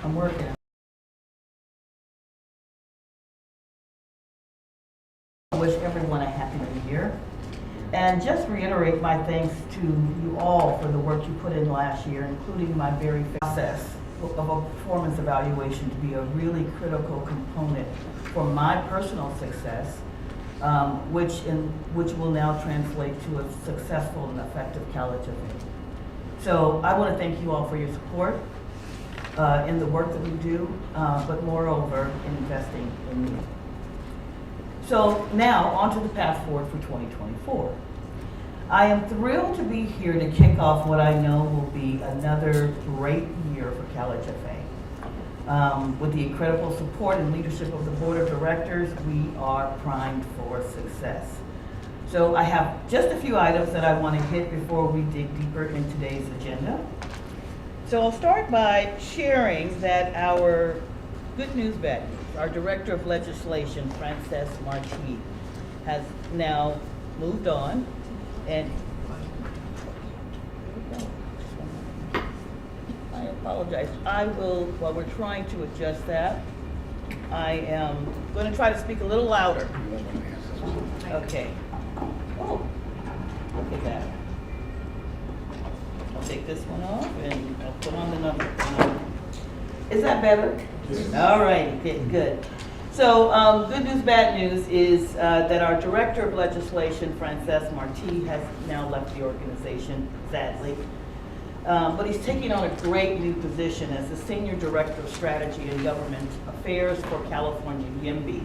I'm working. I wish everyone a happy new year. And just reiterate my thanks to you all for the work you put in last year, including my very process of a performance evaluation to be a really critical component for my personal success, which will now translate to a successful and effective CalHFA. So I want to thank you all for your support in the work that we do, but moreover, in investing in me. So now, on to the path forward for 2024. I am thrilled to be here to kick off what I know will be another great year for CalHFA. With the incredible support and leadership of the Board of Directors, we are primed for success. So I have just a few items that I want to hit before we dig deeper in today's agenda. So I'll start by sharing that our good news, bad news. Our Director of Legislation, Frances Marti, has now moved on, and I apologize. I will, while we're trying to adjust that, I am going to try to speak a little louder. Okay. Oh, look at that. I'll take this one off and I'll put on the number. Is that better? All right, good. So good news, bad news is that our Director of Legislation, Frances Marti, has now left the organization, sadly. But he's taking on a great new position as the Senior Director of Strategy and Government Affairs for California YIMBY.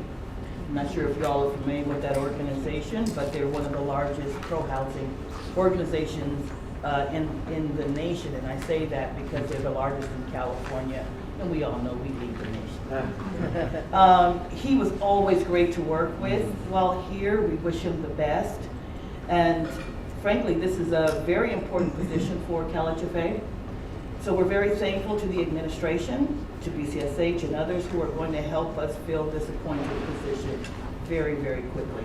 I'm not sure if you all are familiar with that organization, but they're one of the largest pro-housing organizations in the nation. And I say that because they're the largest in California. And we all know we lead the nation. He was always great to work with. While here, we wish him the best. And frankly, this is a very important position for CalHFA. So we're very thankful to the administration, to BCSH, and others who are going to help us fill this appointed position very, very quickly.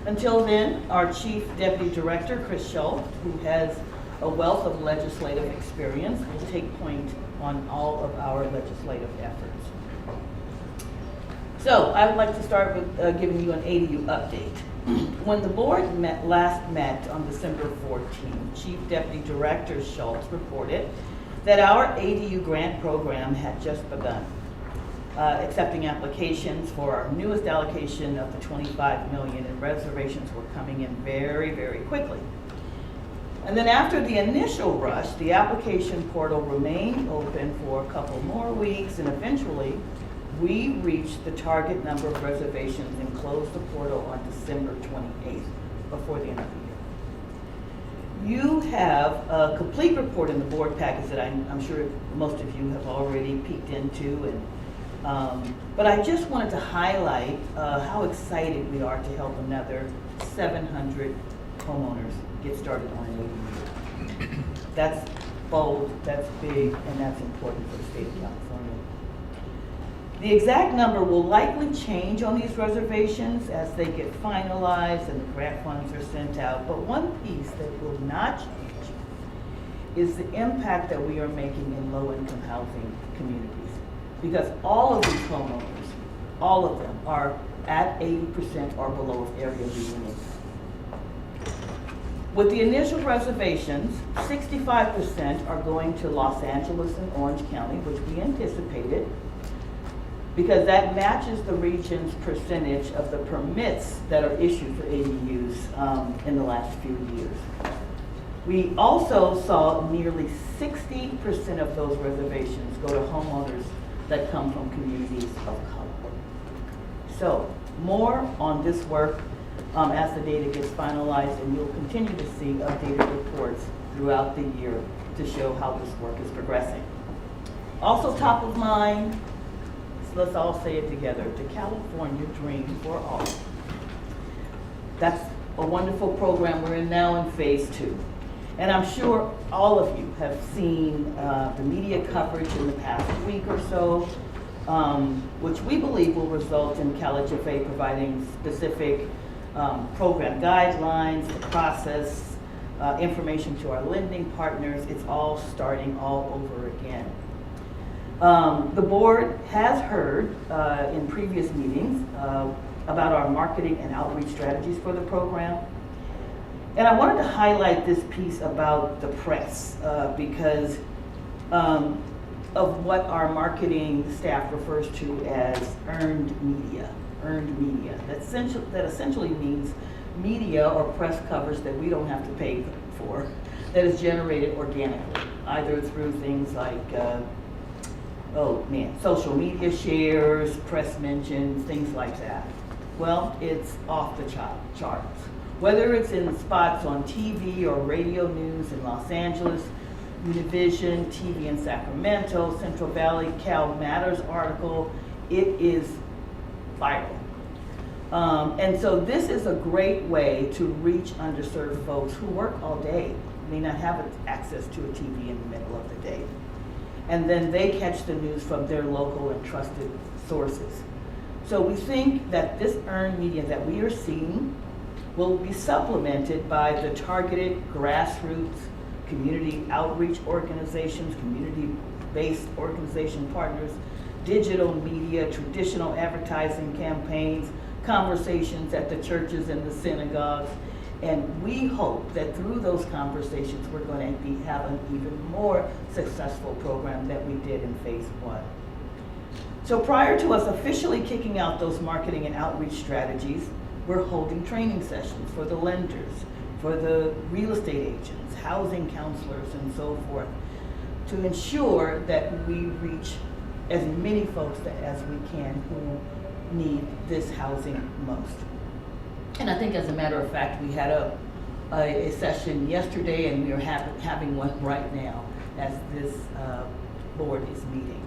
Until then, our Chief Deputy Director, Chris Schultz, who has a wealth of legislative experience, will take point on all of our legislative efforts. So I would like to start with giving you an ADU update. When the board last met on December 14th, Chief Deputy Director Schultz reported that our ADU grant program had just begun, accepting applications for our newest allocation of the $25 million, and reservations were coming in very, very quickly. And then after the initial rush, the application portal remained open for a couple more weeks, and eventually we reached the target number of reservations and closed the portal on December 28th, before the end of the year. You have a complete report in the board package that I'm sure most of you have already peeked into, and but I just wanted to highlight how excited we are to help another 700 homeowners get started on an ADU. That's bold, that's big, and that's important for the state of California. The exact number will likely change on these reservations as they get finalized and the grant funds are sent out, but one piece that will not change is the impact that we are making in low-income housing communities. Because all of these homeowners, all of them, are at 80% or below of area median income. With the initial reservations, 65% are going to Los Angeles and Orange County, which we anticipated, because that matches the region's percentage of the permits that are issued for ADUs in the last few years. We also saw nearly 60% of those reservations go to homeowners that come from communities of color. So more on this work as the data gets finalized, and you'll continue to see updated reports throughout the year to show how this work is progressing. Also top of mind, let's all say it together, the California Dream for All. That's a wonderful program. We're now in phase 2. And I'm sure all of you have seen the media coverage in the past week or so, which we believe will result in CalHFA providing specific program guidelines, the process, information to our lending partners. It's all starting all over again. The board has heard in previous meetings about our marketing and outreach strategies for the program. And I wanted to highlight this piece about the press because of what our marketing staff refers to as earned media. Earned media. That essentially means media or press coverage that we don't have to pay for, that is generated organically, either through things like social media shares, press mentions, things like that. Well, it's off the charts. Whether it's in spots on TV or radio news in Los Angeles, Univision, TV in Sacramento, Central Valley, Cal Matters article, it is viral. And so this is a great way to reach underserved folks who work all day, may not have access to a TV in the middle of the day. And then they catch the news from their local and trusted sources. So we think that this earned media that we are seeing will be supplemented by the targeted grassroots community outreach organizations, community-based organization partners, digital media, traditional advertising campaigns, conversations at the churches and the synagogues. And we hope that through those conversations, we're going to have an even more successful program than we did in phase 1. So prior to us officially kicking out those marketing and outreach strategies, we're holding training sessions for the lenders, for the real estate agents, housing counselors, and so forth, to ensure that we reach as many folks as we can who need this housing most. And I think, as a matter of fact, we had a session yesterday, and we are having one right now as this board is meeting.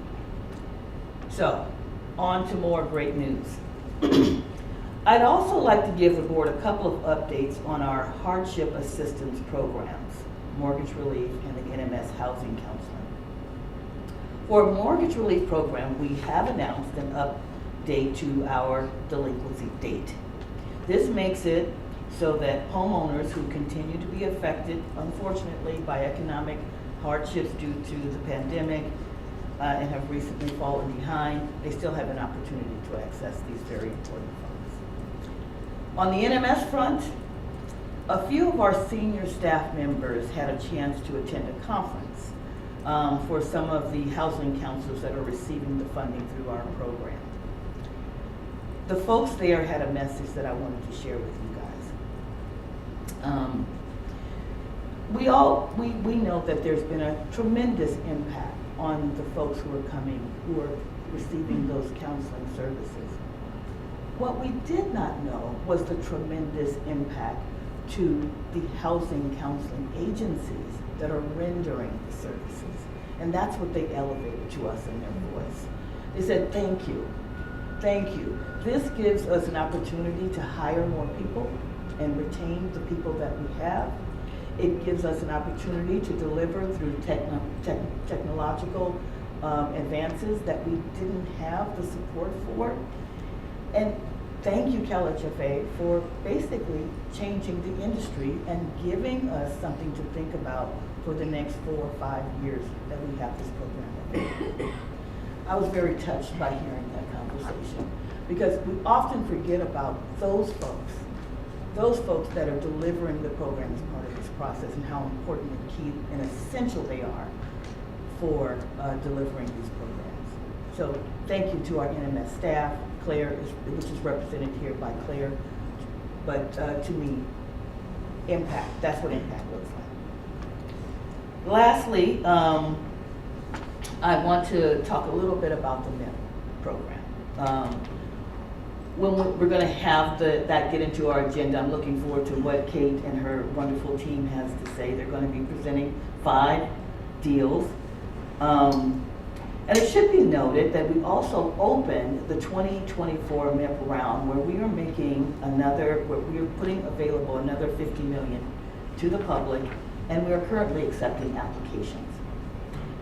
So, on to more great news. I'd also like to give the board a couple of updates on our hardship assistance programs, mortgage relief and the NMS housing counseling. For a mortgage relief program, we have announced an update to our delinquency date. This makes it so that homeowners who continue to be affected, unfortunately, by economic hardships due to the pandemic and have recently fallen behind, they still have an opportunity to access these very important funds. On the NMS front, a few of our senior staff members had a chance to attend a conference for some of the housing counselors that are receiving the funding through our program. The folks there had a message that I wanted to share with you guys. We know that there's been a tremendous impact on the folks who are receiving those counseling services. What we did not know was the tremendous impact to the housing counseling agencies that are rendering the services. And that's what they elevated to us in their voice. They said, thank you. Thank you. This gives us an opportunity to hire more people and retain the people that we have. It gives us an opportunity to deliver through technological advances that we didn't have the support for. And thank you, CalHFA, for basically changing the industry and giving us something to think about for the next 4 or 5 years that we have this program. I was very touched by hearing that conversation because we often forget about those folks that are delivering the program as part of this process and how important and key and essential they are for delivering these programs. So thank you to our NMS staff, Claire, which is represented here by Claire, but to me, impact, that's what impact looks like. Lastly, I want to talk a little bit about the MEP program. When we're going to have that get into our agenda, I'm looking forward to what Kate and her wonderful team has to say. They're going to be presenting 5 deals. And it should be noted that we also opened the 2024 MEP round where we are putting available another $50 million to the public, and we are currently accepting applications.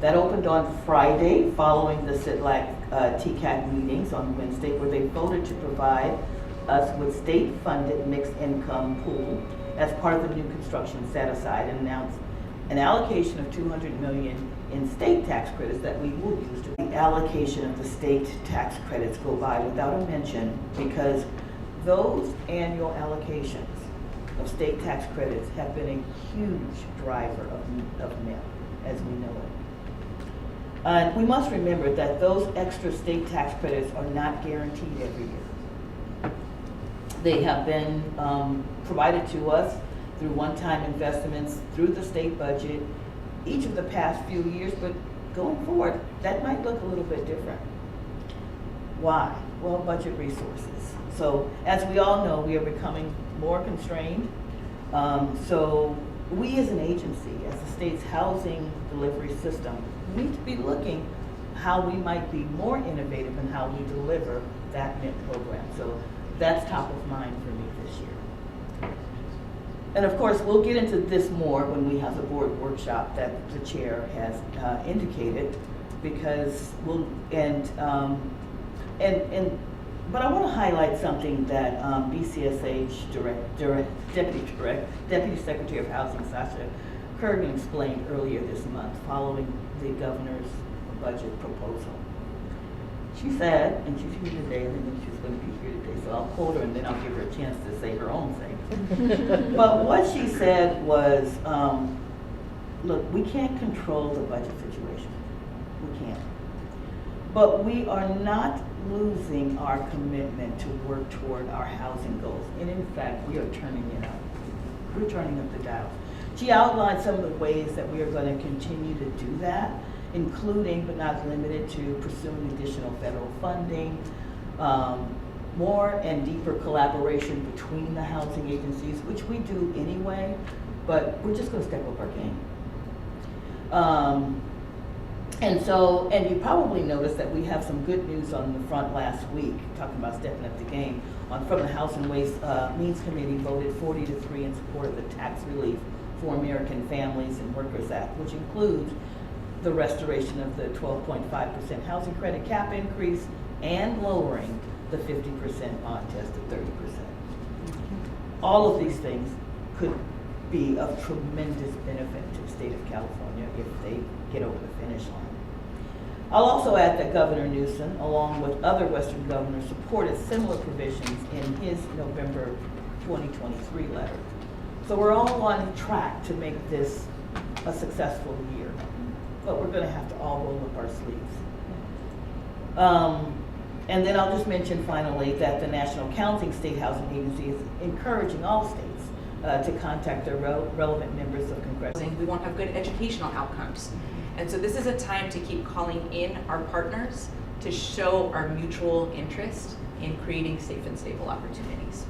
That opened on Friday following the CITLAC TCAC meetings on Wednesday, where they voted to provide us with state-funded mixed income pool as part of the new construction set aside and announced an allocation of $200 million in state tax credits that we will use to the allocation of the state tax credits go by without a mention, because those annual allocations of state tax credits have been a huge driver of NIP as we know it. And we must remember that those extra state tax credits are not guaranteed every year. They have been provided to us through one-time investments through the state budget each of the past few years, but going forward, that might look a little bit different. Why? Well, budget resources. So as we all know, we are becoming more constrained. So we as an agency, as the state's housing delivery system, need to be looking how we might be more innovative in how we deliver that MIP program. So that's top of mind for me this year. And of course, we'll get into this more when we have the board workshop that the chair has indicated, because we'll, but I want to highlight something that BCSH Deputy Secretary of Housing, Sasha Kurgan, explained earlier this month following the governor's budget proposal. She said, and she's here today, and I think she's going to be here today, so I'll quote her and then I'll give her a chance to say her own thing. But what she said was, look, we can't control the budget situation. We can't. But we are not losing our commitment to work toward our housing goals. And in fact, we are turning it up. We're turning up the dial. She outlined some of the ways that we are going to continue to do that, including but not limited to pursuing additional federal funding, more and deeper collaboration between the housing agencies, which we do anyway, but we're just going to step up our game. And you probably noticed that we have some good news on the front last week, talking about stepping up the game. From the House and Ways Means Committee voted 40-3 in support of the Tax Relief for American Families and Workers Act, which includes the restoration of the 12.5% housing credit cap increase and lowering the 50% bond test to 30%. All of these things could be of tremendous benefit to the state of California if they get over the finish line. I'll also add that Governor Newsom, along with other Western governors, supported similar provisions in his November 2023 letter. So we're all on track to make this a successful year, but we're going to have to all roll up our sleeves. And then I'll just mention finally that the National Counseling State Housing Agency is encouraging all states to contact their relevant members of Congress. We won't have good educational outcomes. And so this is a time to keep calling in our partners to show our mutual interest in creating safe and stable opportunities.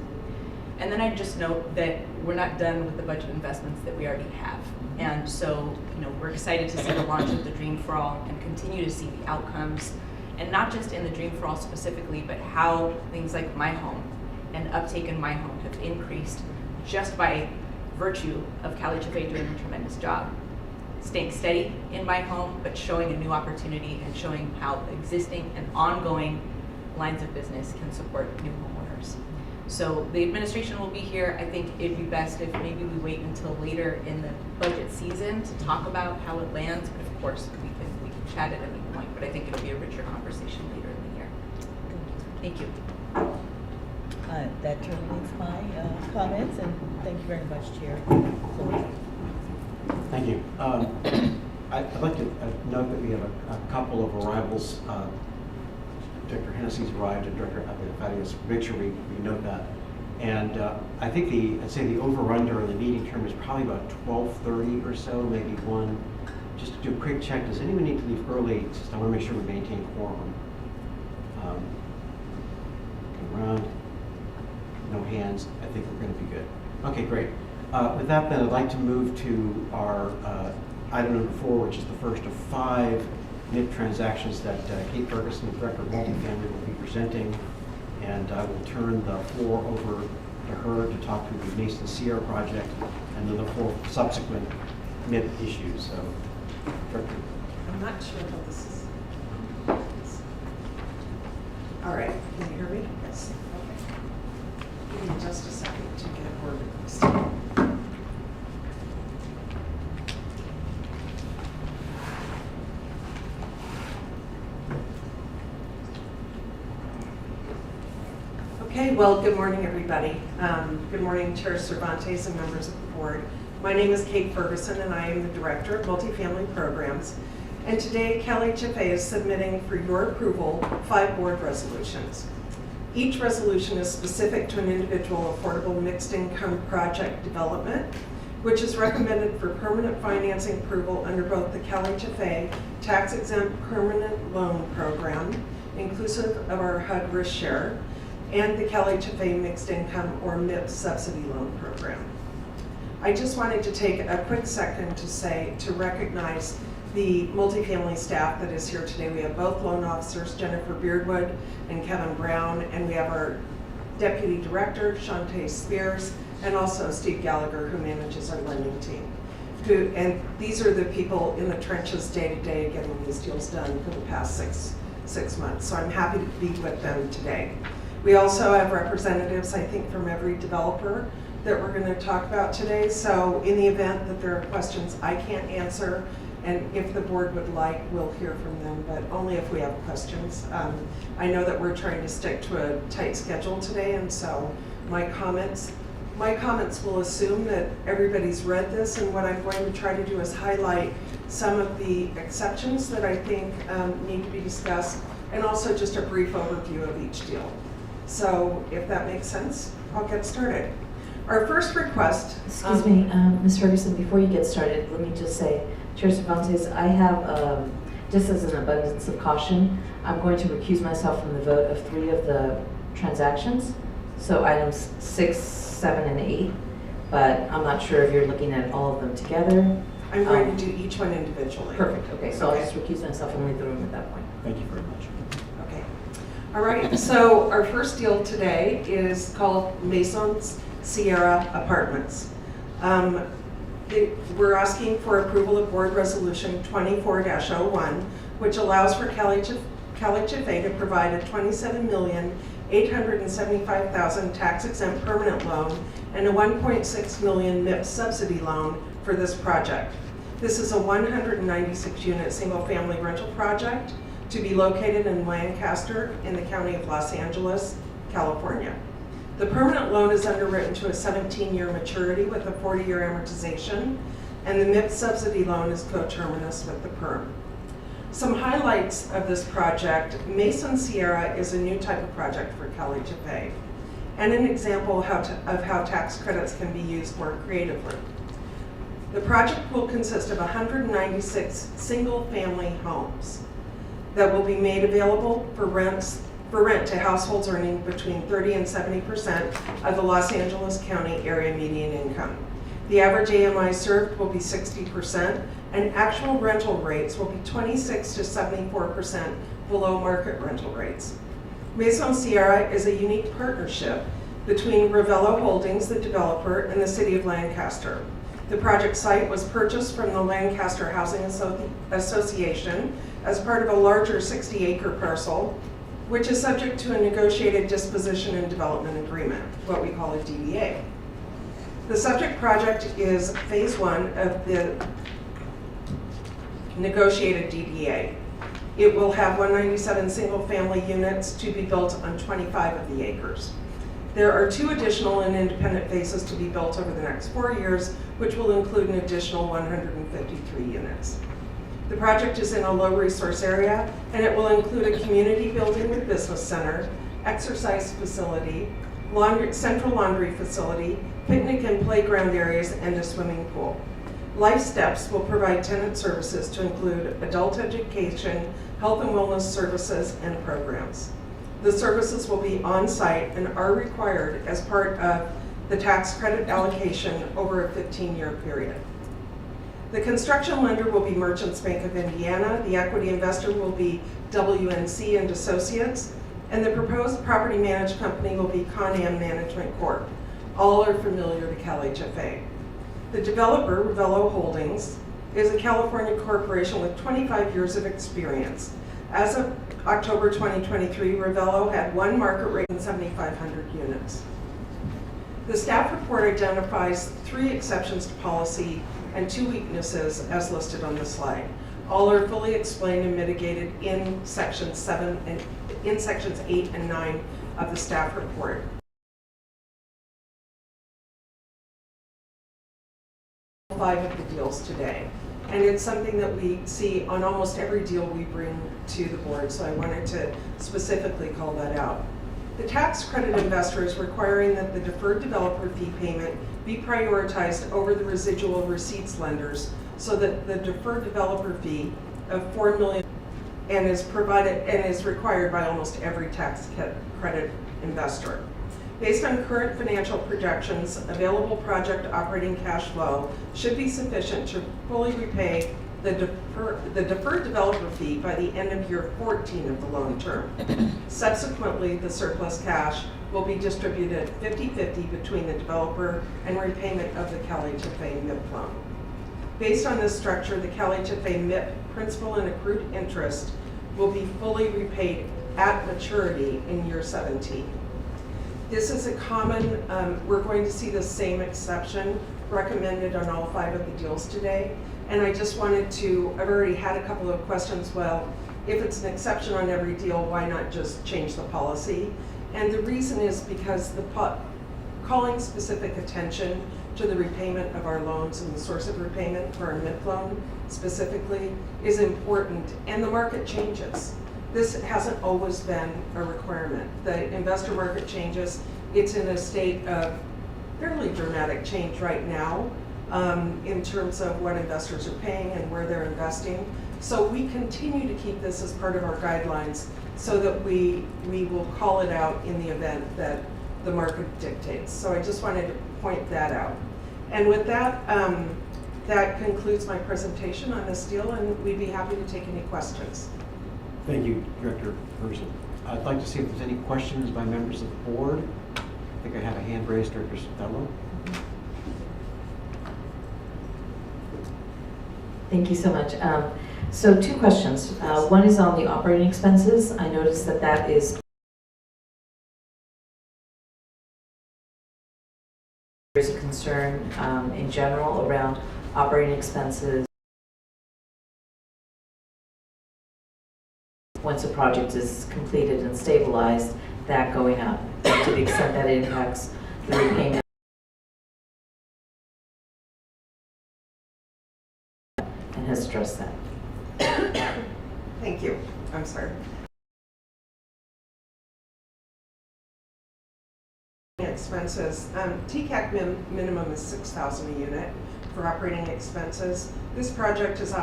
And then I just note that we're not done with the budget investments that we already have. And so, we're excited to see the launch of the Dream for All and continue to see the outcomes, and not just in the Dream for All specifically, but how things like My Home and uptake in My Home have increased just by virtue of CalHFA doing a tremendous job. Staying steady in My Home, but showing a new opportunity and showing how existing and ongoing lines of business can support new homeowners. So the administration will be here. I think it'd be best if maybe we wait until later in the budget season to talk about how it lands, but of course we can chat at any point, but I think it'll be a richer conversation later in the year. Thank you. That terminates my comments, and thank you very much, Chair. Thank you. I'd like to note that we have a couple of arrivals. Director Hennessy's arrived, and Director Abadius. Make sure we note that. And I think I'd say the over/under or the meeting term is probably about 12:30 or so, maybe 1. Just to do a quick check. Does anyone need to leave early? Just I want to make sure we maintain quorum. Looking around. No hands. I think we're going to be good. Okay, great. With that, then, I'd like to move to our item number 4, which is the first of 5 MIP transactions that Kate Ferguson, Director of Multifamily, will be presenting. And I will turn the floor over to her to talk through the Mason Sierra project and then the 4 subsequent MIP issues. So, Director. I'm not sure how this is. All right, can you hear me? Yes. Okay. Give me just a second to get organized. Okay, well, good morning, everybody. Good morning, Chair Cervantes and members of the board. My name is Kate Ferguson, and I am the Director of Multifamily Programs. And today, CalHFA is submitting for your approval 5 board resolutions. Each resolution is specific to an individual affordable mixed income project development, which is recommended for permanent financing approval under both the CalHFA tax exempt permanent loan program, inclusive of our HUD risk share, and the CalHFA mixed income or MIP subsidy loan program. I just wanted to take a quick second to recognize the multifamily staff that is here today. We have both loan officers, Jennifer Beardwood and Kevin Brown, and we have our Deputy Director, Shantae Spears, and also Steve Gallagher, who manages our lending team. And these are the people in the trenches day to day getting these deals done for the past six months. So I'm happy to be with them today. We also have representatives, I think, from every developer that we're going to talk about today. So in the event that there are questions I can't answer, and if the board would like, we'll hear from them, but only if we have questions. I know that we're trying to stick to a tight schedule today, and so my comments will assume that everybody's read this, and what I'm going to try to do is highlight some of the exceptions that I think need to be discussed, and also just a brief overview of each deal. So if that makes sense, I'll get started. Our first request. Excuse me, Ms. Ferguson, before you get started, let me just say, Chair Cervantes, I have, just as an abundance of caution, I'm going to recuse myself from the vote of 3 of the transactions. So items 6, 7, and 8, but I'm not sure if you're looking at all of them together. I'm going to do each one individually. Perfect, okay, so I'll just recuse myself and leave the room at that point. Thank you very much. Okay. All right, so our first deal today is called Mason's Sierra Apartments. We're asking for approval of Board Resolution 24-01, which allows for CalHFA to provide a $27,875,000 tax-exempt permanent loan and a $1.6 million MIP subsidy loan for this project. This is a 196-unit single-family rental project to be located in Lancaster in the County of Los Angeles, California. The permanent loan is underwritten to a 17-year maturity with a 40-year amortization, and the MIP subsidy loan is coterminous with the perm. Some highlights of this project: Mason Sierra is a new type of project for CalHFA, and an example of how tax credits can be used more creatively. The project will consist of 196 single-family homes that will be made available for rent to households earning between 30% and 70% of the Los Angeles County area median income. The average AMI served will be 60%, and actual rental rates will be 26 to 74% below market rental rates. Mason Sierra is a unique partnership between Ravello Holdings, the developer, and the City of Lancaster. The project site was purchased from the Lancaster Housing Association as part of a larger 60-acre parcel, which is subject to a negotiated disposition and development agreement, what we call a DDA. The subject project is phase 1 of the negotiated DDA. It will have 197 single-family units to be built on 25 of the acres. There are 2 additional and independent phases to be built over the next 4 years, which will include an additional 153 units. The project is in a low resource area, and it will include a community building with business center, exercise facility, central laundry facility, picnic and playground areas, and a swimming pool. Life Steps will provide tenant services to include adult education, health and wellness services, and programs. The services will be on-site and are required as part of the tax credit allocation over a 15-year period. The construction lender will be Merchants Bank of Indiana, the equity investor will be WNC and Associates, and the proposed property managed company will be Con-Am Management Corp. All are familiar to CalHFA. The developer, Ravello Holdings, is a California corporation with 25 years of experience. As of October 2023, Ravello had 1 market rate and 7,500 units. The staff report identifies 3 exceptions to policy and 2 weaknesses as listed on the slide. All are fully explained and mitigated in sections 8 and 9 of the staff report. Five of the deals today. And it's something that we see on almost every deal we bring to the board, so I wanted to specifically call that out. The tax credit investor is requiring that the deferred developer fee payment be prioritized over the residual receipts lenders so that the deferred developer fee of $4 million and is required by almost every tax credit investor. Based on current financial projections, available project operating cash flow should be sufficient to fully repay the deferred developer fee by the end of year 14 of the loan term. Subsequently, the surplus cash will be distributed 50-50 between the developer and repayment of the CalHFA MIP loan. Based on this structure, the CalHFA MIP principal and accrued interest will be fully repaid at maturity in year 17. This is a common, we're going to see the same exception recommended on all 5 of the deals today. And I just wanted to, I've already had a couple of questions. Well, if it's an exception on every deal, why not just change the policy? And the reason is because calling specific attention to the repayment of our loans and the source of repayment for our MIP loan specifically is important, and the market changes. This hasn't always been a requirement. The investor market changes. It's in a state of fairly dramatic change right now in terms of what investors are paying and where they're investing. So we continue to keep this as part of our guidelines so that we will call it out in the event that the market dictates. So I just wanted to point that out. And with that, that concludes my presentation on this deal, and we'd be happy to take any questions. Thank you, Director Ferguson. I'd like to see if there's any questions by members of the board. I think I have a hand raised, Director Sotelo. Thank you so much. So 2 questions. One is on the operating expenses. I noticed that that is there's a concern in general around operating expenses once a project is completed and stabilized, that going up to the extent that it impacts the repayment and has addressed that. Thank you. I'm sorry. Expenses. TCAC minimum is $6,000 a unit for operating expenses. This project is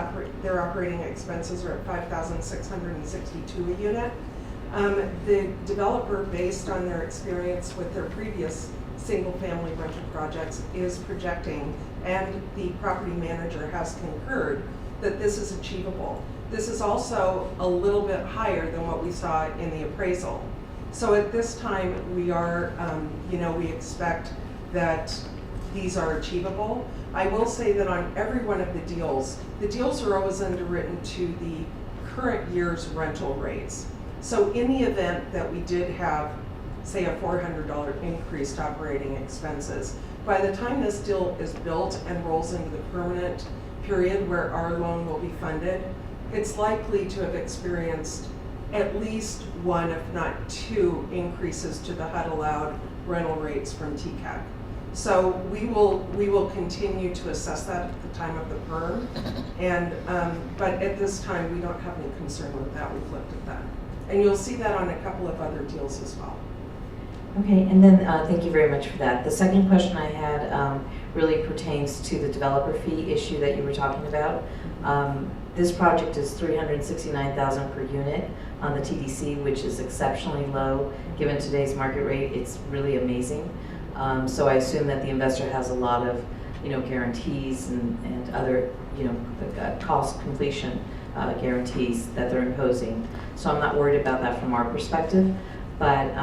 their operating expenses are at $5,662 a unit. The developer, based on their experience with their previous single-family rental projects, is projecting, and the property manager has concurred, that this is achievable. This is also a little bit higher than what we saw in the appraisal. So at this time, we are, we expect that these are achievable. I will say that on every one of the deals are always underwritten to the current year's rental rates. So in the event that we did have, say, a $400 increased operating expenses, by the time this deal is built and rolls into the permanent period where our loan will be funded, it's likely to have experienced at least 1, if not 2, increases to the HUD allowed rental rates from TCAC. So we will continue to assess that at the time of the perm, and but at this time we don't have any concern with that. We've looked at that, and you'll see that on a couple of other deals as well. Okay, and then thank you very much for that. The second question I had really pertains to the developer fee issue that you were talking about. This project is $369,000 per unit on the TDC, which is exceptionally low given today's market rate. It's really amazing. So I assume that the investor has a lot of, guarantees and other, cost completion guarantees that they're imposing. So I'm not worried about that from our perspective. But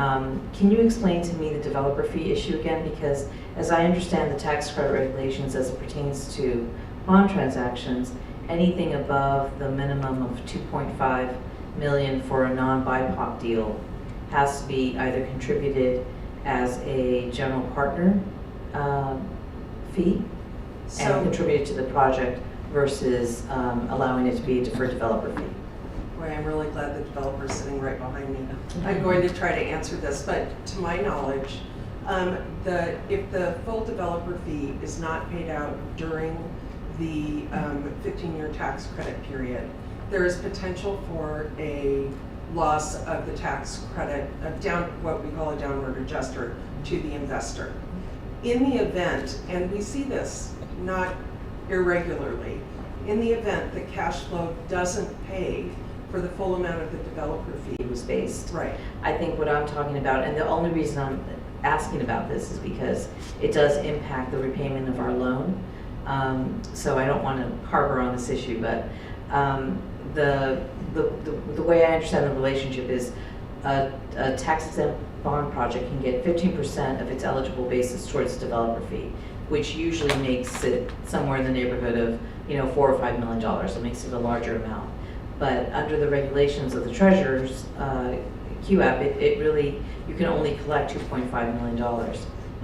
can you explain to me the developer fee issue again? Because as I understand the tax credit regulations as it pertains to bond transactions, anything above the minimum of $2.5 million for a non-BIPOC deal has to be either contributed as a general partner fee and contributed to the project versus allowing it to be a deferred developer fee. Boy, I'm really glad the developer is sitting right behind me. I'm going to try to answer this, but to my knowledge, if the full developer fee is not paid out during the 15-year tax credit period, there is potential for a loss of the tax credit, what we call a downward adjuster, to the investor. In the event, and we see this not irregularly, in the event that cash flow doesn't pay for the full amount of the developer fee. It was based. Right. I think what I'm talking about, and the only reason I'm asking about this is because it does impact the repayment of our loan. So I don't want to harbor on this issue, but the way I understand the relationship is a tax-exempt bond project can get 15% of its eligible basis towards developer fee, which usually makes it somewhere in the neighborhood of $4 or $5 million. It makes it a larger amount. But under the regulations of the treasurer's QAP, it really, you can only collect $2.5 million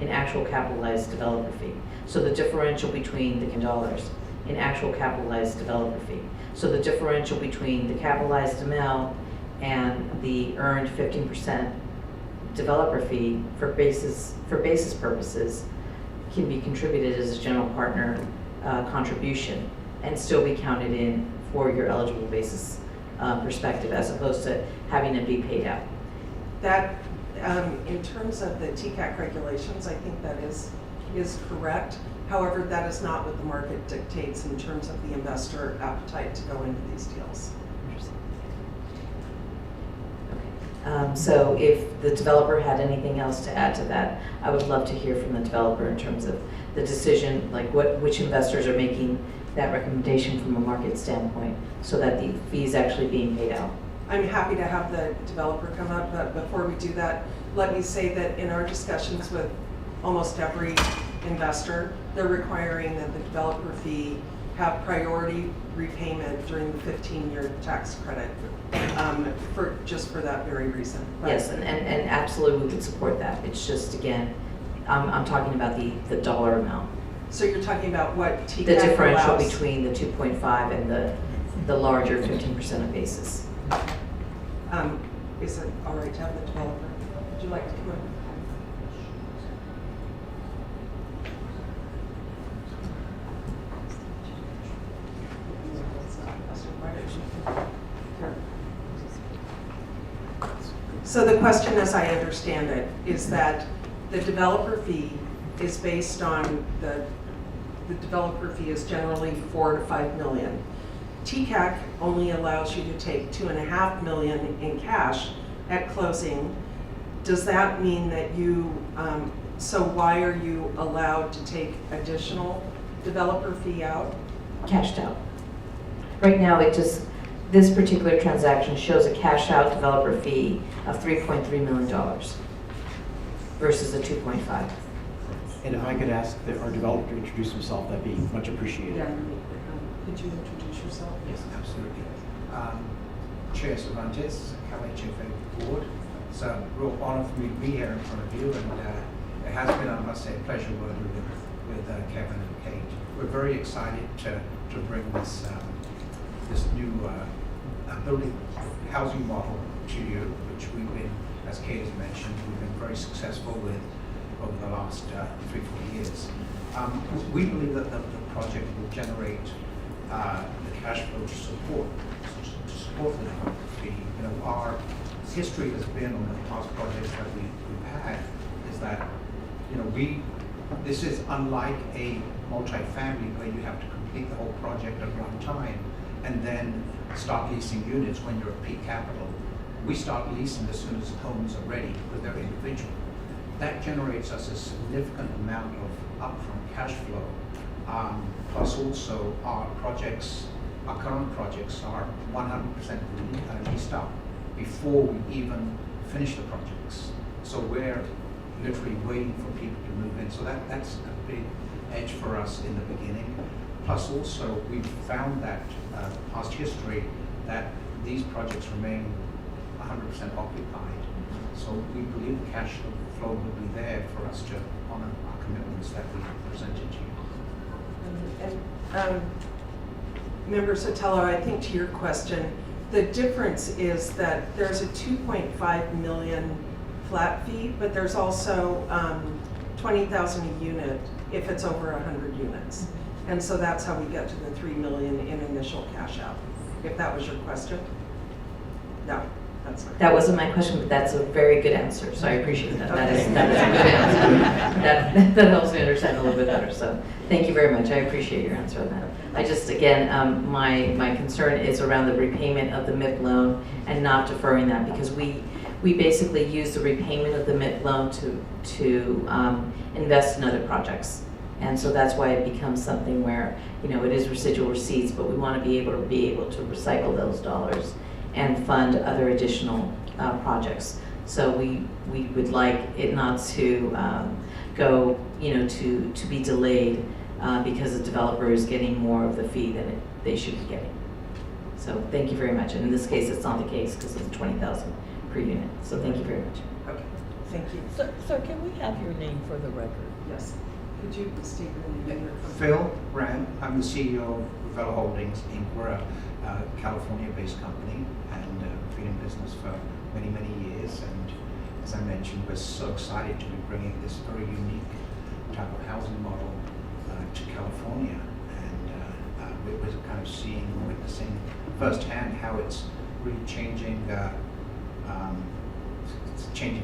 in actual capitalized developer fee. So the differential between the dollars in actual capitalized developer fee. So the differential between the capitalized amount and the earned 15% developer fee for basis purposes can be contributed as a general partner contribution and still be counted in for your eligible basis perspective, as opposed to having to be paid out. That, in terms of the TCAC regulations, I think that is correct. However, that is not what the market dictates in terms of the investor appetite to go into these deals. So if the developer had anything else to add to that, I would love to hear from the developer in terms of the decision, like which investors are making that recommendation from a market standpoint so that the fee is actually being paid out. I'm happy to have the developer come up, but before we do that, let me say that in our discussions with almost every investor, they're requiring that the developer fee have priority repayment during the 15-year tax credit, just for that very reason. But Yes, and absolutely we could support that. It's just, again, I'm talking about the dollar amount. so you're talking about what TCAC The differential allows. between the 2.5 and the larger 15% of basis. Is it all right to have the developer? Would you like to come up? So the question, as I understand it, is that the developer fee is based on the developer fee is generally $4 to $5 million. TCAC only allows you to take $2.5 million in cash at closing. Does that mean that you, so why are you allowed to take additional developer fee out? Cashed out. Right now, this particular transaction shows a cash out developer fee of $3.3 million versus a 2.5. And if I could ask our developer to introduce himself, that'd be much appreciated. Yeah. Could you introduce yourself? Yes, absolutely. Chair Cervantes, CalHFA board. It's a real honor for me to be here in front of you, and it has been, I must say, a pleasure working with Kevin and Kate. We're very excited to bring this new building housing model to you, which we've been, as Kate has mentioned, we've been very successful with over the last 3-4 years. We believe that the project will generate the cash flow to support the development fee. Our history has been on the past projects that we've had is that this is unlike a multifamily where you have to complete the whole project at one time and then start leasing units when you're at peak capital. We start leasing as soon as homes are ready because they're individual. That generates us a significant amount of upfront cash flow. Plus also our current projects are 100% leased up before we even finish the projects. So we're literally waiting for people to move in. So that's a big edge for us in the beginning. Plus also we've found that past history that these projects remain 100% occupied. So we believe the cash flow will be there for us to honor our commitments that we presented to you. And Member Sotelo, I think to your question, The difference is that there's a 2.5 million flat fee, but there's also 20,000 a unit if it's over 100 units. And so that's how we get to the 3 million in initial cash out, if that was your question. No, that's not. That wasn't my question, but that's a very good answer, so I appreciate that. That is a good answer. That helps me understand a little bit better, so thank you very much. I appreciate your answer on that. I just, again, my concern is around the repayment of the MIP loan and not deferring that, because we basically use the repayment of the MIP loan to invest in other projects. And so that's why it becomes something where, you know, it is residual receipts, but we want to be able to recycle those dollars and fund other additional projects. So we would like it not to go, you know, to be delayed because the developer is getting more of the fee than they should be getting. So thank you very much. And in this case, it's not the case because it's 20,000 per unit. So thank you very much. Okay, thank you. Sir, can we have your name for the record? Yes. Could you state your name and your company? Phil Rand, I'm the CEO of Revella Holdings Inc. We're a California-based company and been in business for many, many years. And as I mentioned, we're so excited to be bringing this very unique type of housing model to California. And we're kind of seeing and witnessing firsthand how it's really changing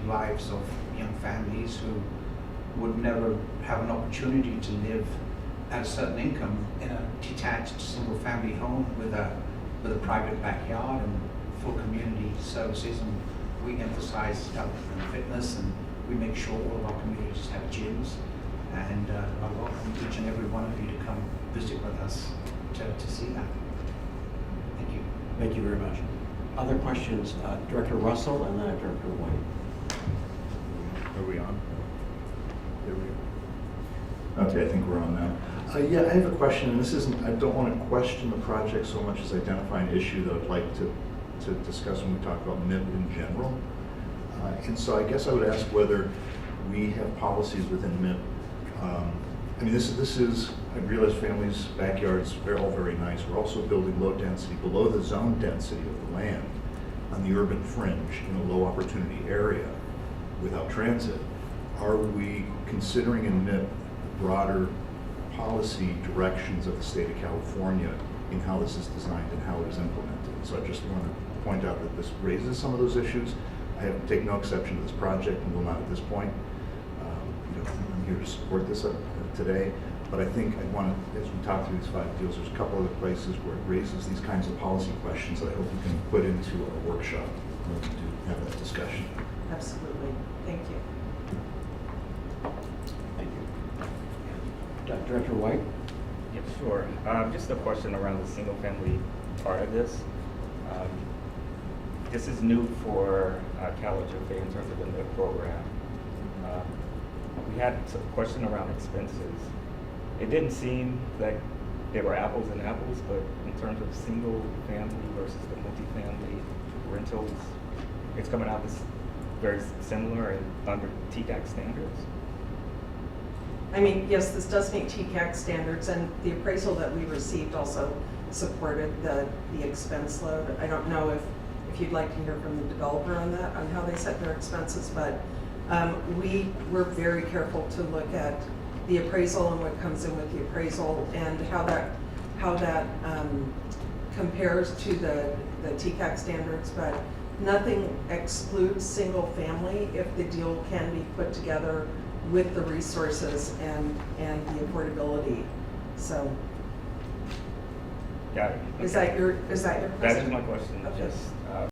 lives of young families who would never have an opportunity to live at a certain income in a detached single-family home with a private backyard and full community services. And we emphasize health and fitness, and we make sure all of our communities have gyms. And I welcome each and every one of you to come visit with us to see that. Thank you. Thank you very much. Other questions? Director Russell and then Director White. Are we on? There we go. Okay, I think we're on now. Yeah, I have a question, and this isn't, I don't want to question the project so much as identify an issue that I'd like to discuss when we talk about MIP in general. And so I guess I would ask whether we have policies within MIP. I mean, this is, I realize families' backyards are all very nice. We're also building low density, below the zone density of the land on the urban fringe in a low opportunity area without transit. Are we considering in MIP broader policy directions of the state of California in how this is designed and how it is implemented? So I just want to point out that this raises some of those issues. I have taken no exception to this project and will not at this point. I'm here to support this today, but I think I want to, as we talk through these 5 deals, there's a couple other places where it raises these kinds of policy questions that I hope we can put into a workshop to have that discussion. Absolutely. Thank you. Thank you. Director White? Yep, sure. Just a question around the single-family part of this. This is new for CalHFA in terms of the MIP program. We had a question around expenses. It didn't seem like they were apples and apples, but in terms of single-family versus the multifamily rentals, it's coming out as very similar and under TCAC standards. I mean, yes, this does meet TCAC standards, and the appraisal that we received also supported the expense load. I don't know if you'd like to hear from the developer on that, on how they set their expenses, but we were very careful to look at the appraisal and what comes in with the appraisal and how that compares to the TCAC standards, but nothing excludes single family if the deal can be put together with the resources and the affordability. So Got it. is that your question? That is my question. Okay. Just